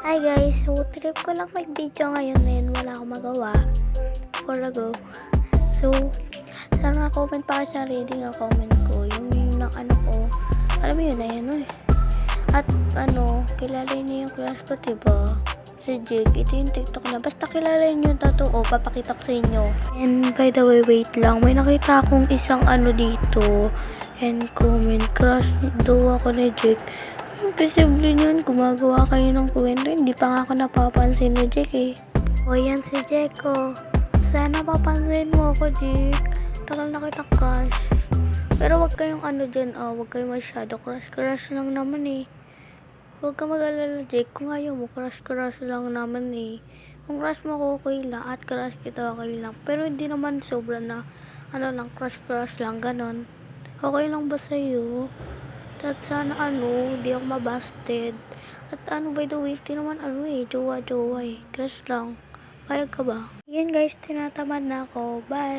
Hi guys, so trip ko lang mag-video ngayon and wala akong magawa for a go. So, sana comment pa kayo sa reading ang comment ko. Yung ng ano ko, alam mo yun na yan eh. At kilalain niyo yung class ko, diba? Si Jake, ito yung TikTok na. Basta kilalain niyo yung totoo, papakita ko sa inyo. And by the way, wait lang. May nakita akong isang dito. And comment, crush daw ako ni Jake. Posible yun, gumagawa kayo ng kwento. Hindi pa nga ako napapansin ni Jake eh. O yan si Jake ko. Sana papansin mo ako, Jake. Tagal na kita crush. Pero wag kayong dyan, wag kayong masyado crush. Crush lang naman eh. Huwag ka mag-alala, Jake. Kung ayaw mo, crush lang naman eh. Kung crush mo ako, okay lang. At crush kita, okay lang. Pero hindi naman sobra na, lang, crush lang, ganon. Okay lang ba sa'yo? At sana di ako mabasted. At by the way, di naman jowa eh. Crush lang. Payag ka ba? Yan guys, tinatamad na ako. Bye!